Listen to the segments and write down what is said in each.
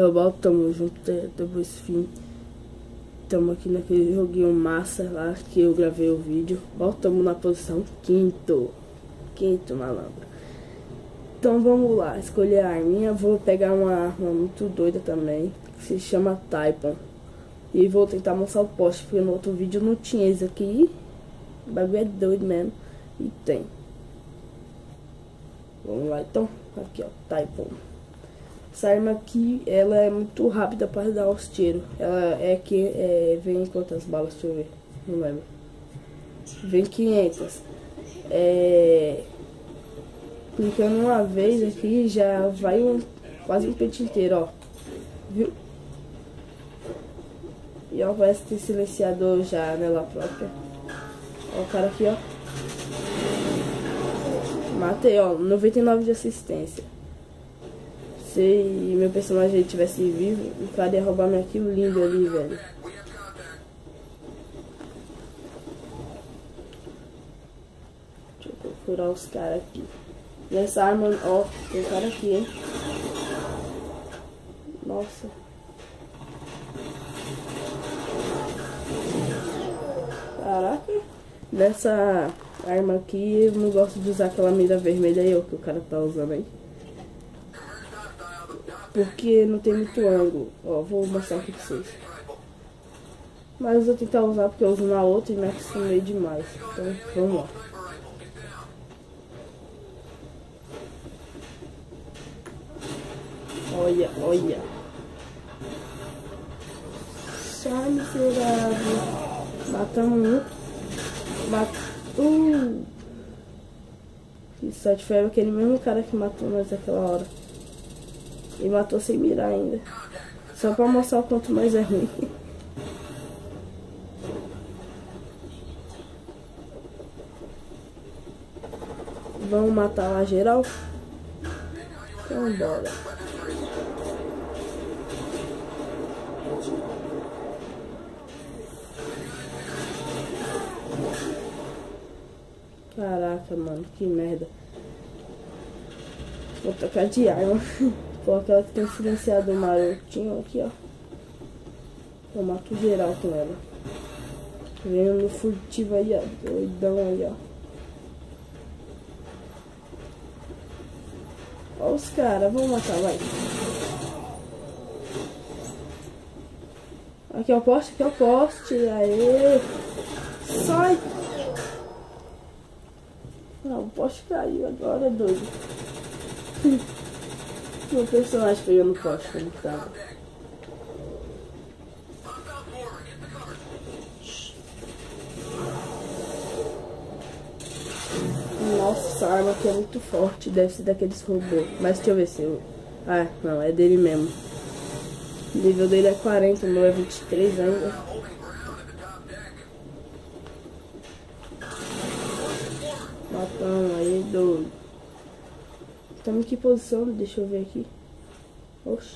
Bal, tamo junto depois fim. Tamo aqui naquele joguinho massa lá que eu gravei o vídeo. Voltamos na posição quinto, malandro. Então vamos lá, escolher a arminha. Vou pegar uma arma muito doida também, que se chama Typhon. E vou tentar mostrar o poste, porque no outro vídeo não tinha isso aqui. O bagulho é doido mesmo. E tem. Vamos lá então. Aqui ó, Typhon. Essa arma aqui, ela é muito rápida para dar os tiros. Ela vem quantas balas? Deixa eu ver. Não lembro. Vem 500. Clicando uma vez aqui, já vai quase um pente inteiro, ó. Viu? E ó, parece ter silenciador já nela própria. Ó o cara aqui, ó. Matei, ó. 99 de assistência. Se meu personagem tivesse vivo, o cara ia roubar meu kill lindo ali, velho. Deixa eu procurar os caras aqui. Nessa arma, ó, tem um cara aqui, hein. Nossa. Caraca. Nessa arma aqui, eu não gosto de usar aquela mira vermelha aí, ó, que o cara tá usando aí. Porque não tem muito ângulo. Ó, vou mostrar aqui pra vocês. Mas eu vou tentar usar porque eu uso na outra e me acostumei demais. Então, vamos lá. Olha, olha. Sai, miserável. Matamos um. Matou. Isso foi aquele mesmo cara que matou nós naquela hora. E matou sem mirar ainda. Só pra mostrar o quanto mais é ruim. Vamos matar lá geral? Então bora. Caraca, mano, que merda. Vou trocar de arma. Pô, aquela que tem silenciado marotinho aqui, ó. Eu mato geral com ela. Vendo no furtivo aí, ó. Doidão aí, ó. Ó os caras, vamos matar, vai. Aqui é o poste, aqui é o poste. Aê! Sai! Não, o poste caiu agora, doido. Meu personagem pegou no poste como tava. Nossa, essa arma aqui é muito forte. Deve ser daqueles robôs. Mas deixa eu ver se eu... Ah, não, é dele mesmo. O nível dele é 40, o meu é 23 ainda. Matão aí, doido. Estamos em que posição? Deixa eu ver aqui. Oxe.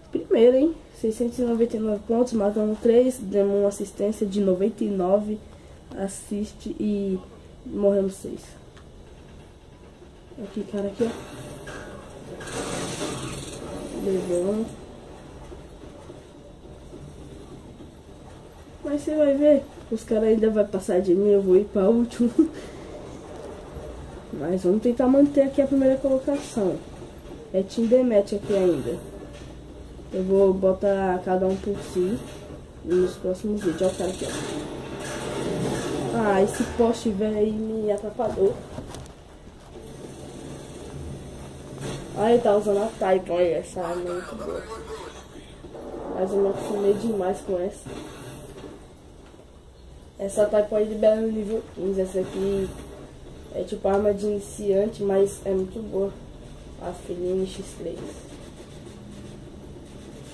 Primeiro, hein? 699 pontos, matamos 3, demos uma assistência de 99, assiste e morremos 6. Aqui, cara, aqui, ó. Levamos. Mas você vai ver, os caras ainda vão passar de mim, eu vou ir para o último. Mas vamos tentar manter aqui a primeira colocação. É Team Deathmatch aqui ainda. Eu vou botar cada um por si nos próximos vídeos. Olha o cara aqui, ó. Ah, esse poste velho aí me atrapalhou. Ah, ele tá usando a Typhon. Olha, essa arma é muito boa. Mas eu me acostumei demais com essa. Essa Typhon aí de Belo nível 15. Essa aqui é tipo arma de iniciante, mas é muito boa. A Feline X3.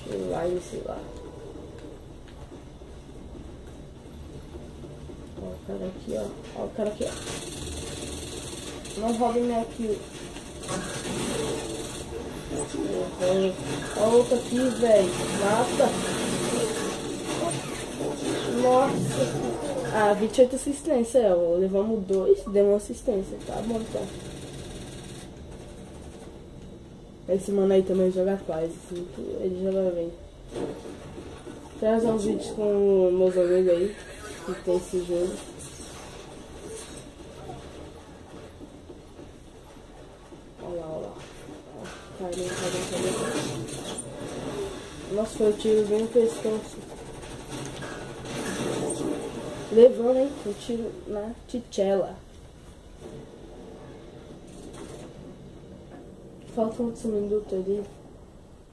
Deixa eu ir lá e sei lá. Ó o cara aqui, ó. Ó o cara aqui, ó. Não roubem minha kill. Ó outro aqui, velho. Mata. Nossa. Ah, 28 assistência, ó. Levamos 2, deu uma assistência. Tá bom, então. Esse mano aí também joga paz, assim, ele joga bem. Traz uns vídeos com meus amigos aí, que tem esse jogo. Olha lá. Cadê? Nossa, foi um tiro bem no pescoço. Levando, hein? Um tiro na tichela. Falta uns minutos ali.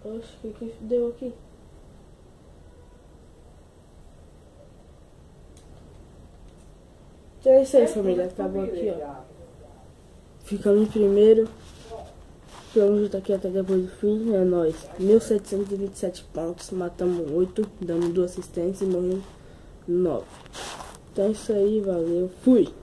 Oxe, o que deu aqui? Então é isso aí, família. Acabou aqui, ó. Ficamos em primeiro. Vamos juntar aqui até depois do fim. É nóis. 1727 pontos. Matamos 8. Damos 2 assistências e morremos 9. Então é isso aí. Valeu. Fui.